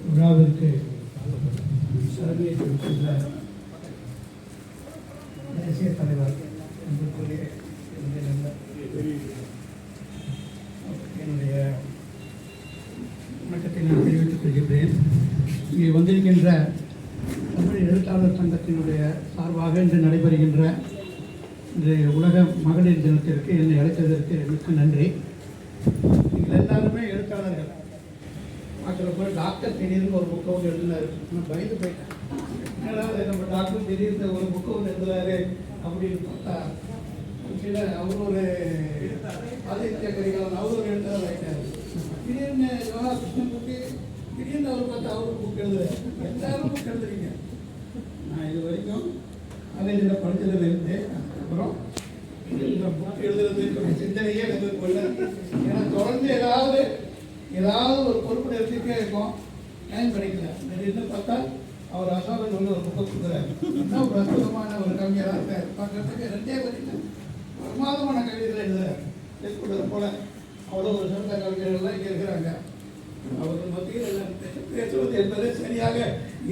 விழாவிற்கு தலைமையேற்ற தேசிய தலைவர் அன்புக்குரிய என்னுடைய வணக்கத்தை நான் தெரிவித்துக் கொள்கின்றேன். இங்கே வந்திருக்கின்ற தமிழ் எழுத்தாளர் சங்கத்தினுடைய சார்பாக இன்று நடைபெறுகின்ற இன்றைய உலக மகளிர் தினத்திற்கு என்னை அழைத்ததற்கு மிக்க நன்றி. நீங்கள் எல்லாருமே எழுத்தாளர்கள். பார்க்குறப்ப டாக்டர் திடீர்னு ஒரு புக்கை ஒன்று எழுதினார். நான் பயந்து போயிட்டேன். ஏதாவது நம்ம டாக்டர் திடீர்னு ஒரு புக்கை ஒன்று எழுதுறாரு அப்படின்னு பார்த்தா சில அவர் ஒரு ஆதித்ய கரிகாலன் அவர் ஒரு எழுத்தாளர் ஆகிட்டார். திடீர்னு யோகா கிருஷ்ணமூர்த்தி திடீர்னு அவர் பார்த்தா அவருக்கு புக் எழுதுறாரு. எல்லாரும் புக் எழுதுறீங்க. நான் இது வரைக்கும் காலேஜில் படித்ததில் இருந்து அப்புறம் புக் எழுதுறது சிந்தனையே எனக்கு கொள்ள. ஏன்னா தொடர்ந்து ஏதாவது ஒரு பொறுப்பு எடுத்துகிட்டே இருக்கும். டைம் கிடைக்கல. திடீர்னு பார்த்தா அவர் அசோகன் வந்து ஒரு புக்கை கொடுக்குறாரு. என்ன ஒரு அற்புதமான ஒரு கவிஞராக இருக்கார். பார்க்கறதுக்கு 2 வரைக்கும் பிரமாதமான கவிதைகளை எழுதுறாரு. கொடுக்குறது போல அவ்வளோ ஒரு சிறந்த கவிஞர்கள்லாம் இங்கே இருக்கிறாங்க. அவர்கள் மத்தியில் பேசுவது என்பது சரியாக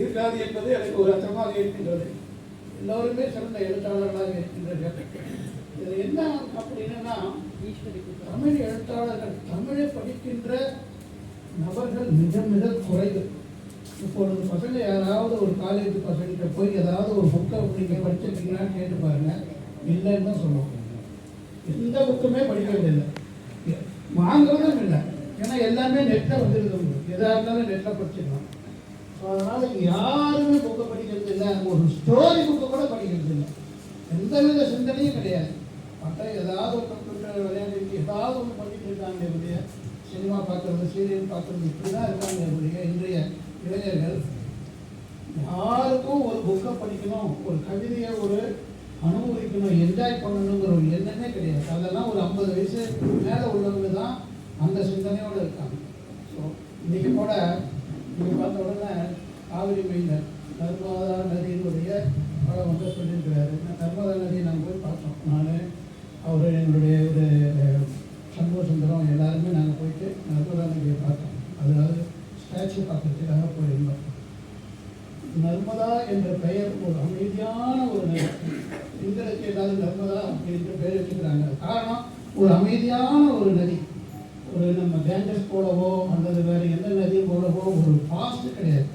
இருக்காது என்பது எனக்கு ஒரு அச்சமாக இருக்கின்றது. எல்லோருமே சிறந்த எழுத்தாளர்களாக இருக்கின்றார்கள். இதில் என்ன அப்படின்னா தமிழ் எழுத்தாளர்கள் தமிழை படிக்கின்ற நபர்கள் மிக மிக குறைவு. இப்பொழுது பசங்க யாராவது ஒரு காலேஜ் பசங்கிட்ட போய் ஏதாவது ஒரு புக்கை நீங்கள் படிச்சிருக்கீங்களான்னு கேட்டு பாருங்க. இல்லைன்னு தான் சொல்லுவோம். எந்த புக்குமே படிக்கிறது இல்லை, வாங்குறதும் இல்லை. ஏன்னா எல்லாமே நெட்டில் வந்துருக்கோம். எதாக இருந்தாலும் நெட்டில் படிச்சுக்கலாம். அதனால் யாருமே புக்கை படிக்கிறது இல்லை. ஒரு ஸ்டோரி புக்கை கூட படிக்கிறது இல்லை. எந்தவித சிந்தனையும் கிடையாது. மற்ற ஏதாவது ஒரு கம்ப்யூட்டர் விளையாண்டு ஏதாவது ஒன்று பண்ணிட்டு இருக்காங்க. என்னுடைய சினிமா பார்க்குறது, சீரியல் பார்க்குறது, இப்படி தான் இருக்காங்க. என்னுடைய இன்றைய இளைஞர்கள் யாருக்கும் ஒரு புக்கை படிக்கணும், ஒரு கவிதையை ஒரு அனுபவிக்கணும், என்ஜாய் பண்ணணுங்கிற ஒரு எண்ணமே கிடையாது. அதெல்லாம் ஒரு 50 வயசு மேலே உள்ளவங்க தான் அந்த சிந்தனையோடு இருக்காங்க. ஸோ இன்றைக்கி கூட நீங்கள் பார்த்த உடனே காவிரி மைந்தர் நர்மதா நதியினுடைய படம் வந்து சொல்லியிருக்கிறாரு. நர்மதா நதியை நாங்கள் போய் பார்த்தோம். நான் அவர் என்னுடைய ஒரு சண்முக சுந்தரம் எல்லாருமே நாங்கள் போயிட்டு நர்மதா நதியை பார்த்தோம். அதாவது ஸ்டாச்சு பார்க்கறதுக்காக போயிருந்தோம். நர்மதா என்ற பெயர் ஒரு அமைதியான ஒரு நதி. எங்களுக்கு ஏதாவது நர்மதா அப்படின்ற பெயர் வச்சுக்கிறாங்க. காரணம் ஒரு அமைதியான ஒரு நதி. ஒரு நம்ம கேங்கஸ் போலவோ அல்லது வேறு எந்த நதியும் போலவோ ஒரு ஃபாஸ்ட் கிடையாது.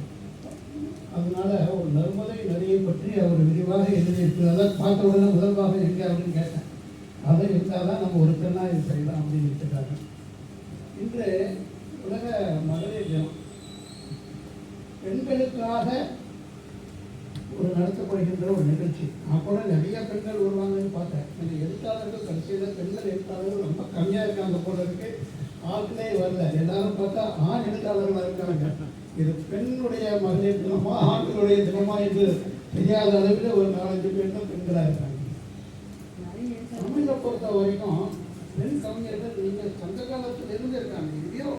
அதனால ஒரு நர்மதை நதியை பற்றி அவர் விரிவாக எழுதியிருக்கிறார். அதை பார்த்த உடனே முதல்வாக எங்கே அப்படின்னு கேட்டேன். அதை இருந்தால் தான் நம்ம ஒரு திருநாள் செய்யலாம் அப்படின்னு வச்சுருக்காங்க. இன்று உலக மகளிர் தினம். பெண்களுக்காக ஒரு நடத்தப்படுகின்ற ஒரு நிகழ்ச்சி. நான் கூட நிறைய பெண்கள் வருவாங்கன்னு பார்த்தேன். இந்த எழுத்தாளர்கள் கடைசியில் பெண்கள் எழுத்தாளர்கள் ரொம்ப கம்மியாக இருக்காங்க போல இருக்கு. ஆட்களே வரல. எல்லாரும் பார்த்தா ஆண் எழுத்தாளர்களாக இருக்காங்க. இது பெண்ணுடைய மகளிர் தினமா ஆண்களுடைய தினமா என்று தெரியாத அளவில் ஒரு 4-5 பேர் தான் பெண்களாக இருக்காங்க. தமிழை பொறுத்த வரைக்கும் பெண் கவிஞர்கள் நீங்கள் சங்க காலத்தில் இருந்து இருக்காங்க. எங்கேயோ